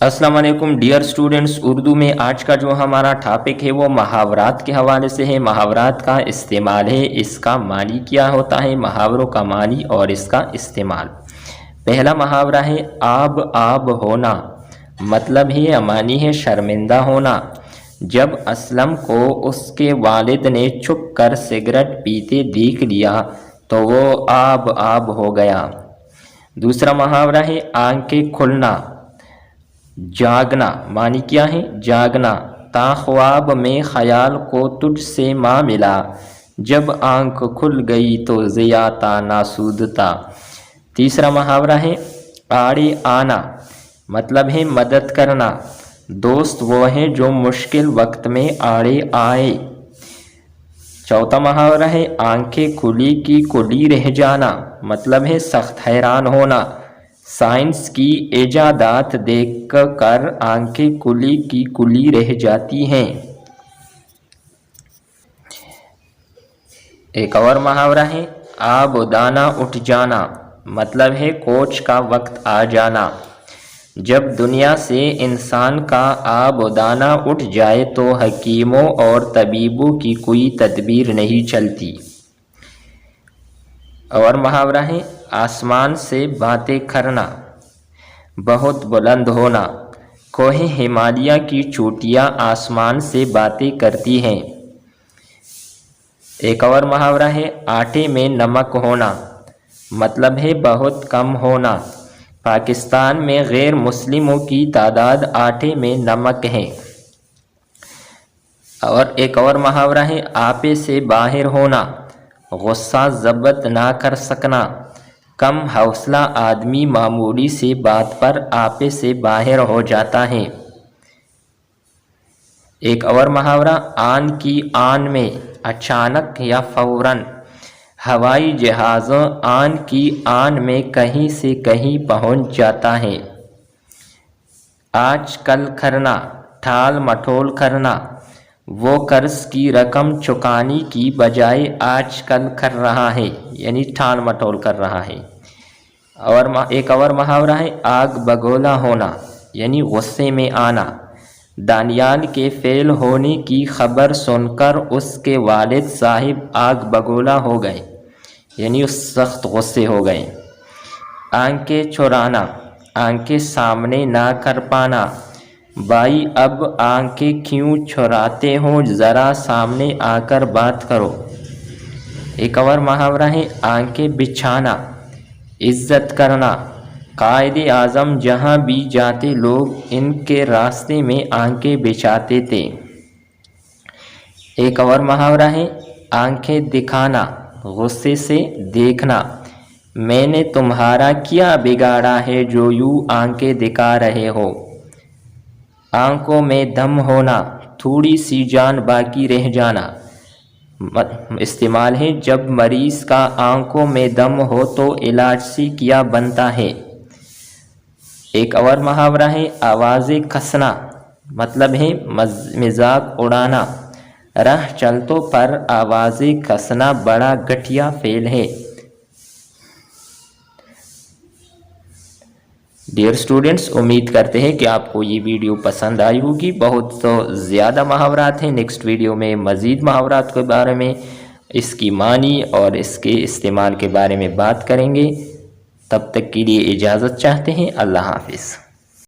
अस्सलाम वालेकुम dear students. Urdu में आज का जो हमारा टॉपिक है वो मुहावरात के हवाले से है। मुहावरात का इस्तेमाल है, इसका मानी क्या होता है, मुहावरों का मानी और इसका इस्तेमाल। पहला मुहावरा है आब आब होना, मतलब है मानी है शर्मिंदा होना। जब असलम को उसके वालिद ने छुप कर सिगरेट पीते देख लिया तो वो आब आब हो गया। दूसरा मुहावरा है आंखें खुलना, जागना, मानी क्या है जागना। ख्वाब में ख्याल को तुझसे माँ मिला, जब आंख खुल गई तो ज़ियाता नासूदता। तीसरा मुहावरा है आड़े आना, मतलब है मदद करना। दोस्त वो है जो मुश्किल वक्त में आड़े आए। चौथा मुहावरा है आंखें खुली की कुली रह जाना, मतलब है सख्त हैरान होना। साइंस की इजादात देख कर आंखें कुली की कुली रह जाती हैं। एक और मुहावरा है आबोदाना उठ जाना, मतलब है कोच का वक्त आ जाना। जब दुनिया से इंसान का आबोदाना उठ जाए तो हकीमों और तबीबों की कोई तदबीर नहीं चलती। और मुहावरा है आसमान से बातें करना, बहुत बुलंद होना। कोहे हिमालय की चोटियाँ आसमान से बातें करती हैं। एक और मुहावरा है आटे में नमक होना, मतलब है बहुत कम होना। पाकिस्तान में गैर मुस्लिमों की तादाद आटे में नमक है। और एक और मुहावरा है आपे से बाहर होना, गुस्सा ज़ब्त ना कर सकना। कम हौसला आदमी मामूली सी बात पर आपे से बाहर हो जाता है। एक और मुहावरा आन की आन में, अचानक या फौरन। हवाई जहाज़ आन की आन में कहीं से कहीं पहुंच जाता है। आज कल करना, ठाल मठोल करना। वो कर्ज की रकम चुकाने की बजाय आजकल कर रहा है, यानी ठाल मठोल कर रहा है। और एक और मुहावरा है आग बगोला होना, यानी गुस्से में आना। दानियाल के फेल होने की खबर सुनकर उसके वालिद साहिब आग बगोला हो गए, यानी उस सख्त गुस्से हो गए। आंखें चुराना, आंखें सामने ना कर पाना। भाई अब आंखें क्यों चुराते हो, ज़रा सामने आकर बात करो। एक और मुहावरा है आंखें बिछाना, इज्जत करना। कायदे आज़म जहाँ भी जाते लोग इनके रास्ते में आंखें बिछाते थे। एक और मुहावरा है आंखें दिखाना, गुस्से से देखना। मैंने तुम्हारा क्या बिगाड़ा है जो यूँ आंखें दिखा रहे हो। आंखों में दम होना, थोड़ी सी जान बाकी रह जाना। इस्तेमाल है जब मरीज़ का आंखों में दम हो तो इलाज से क्या बनता है। एक और मुहावरा है आवाज़ें कसना, मतलब है मजाक उड़ाना। राह चलतों पर आवाज़ें कसना बड़ा घटिया फेल है। डियर स्टूडेंट्स, उम्मीद करते हैं कि आपको ये वीडियो पसंद आई होगी। बहुत तो ज़्यादा मुहावरात हैं, नेक्स्ट वीडियो में मज़ीद मुहावरात के बारे में, इसकी मानी और इसके इस्तेमाल के बारे में बात करेंगे। तब तक के लिए इजाज़त चाहते हैं। अल्लाह हाफिज़।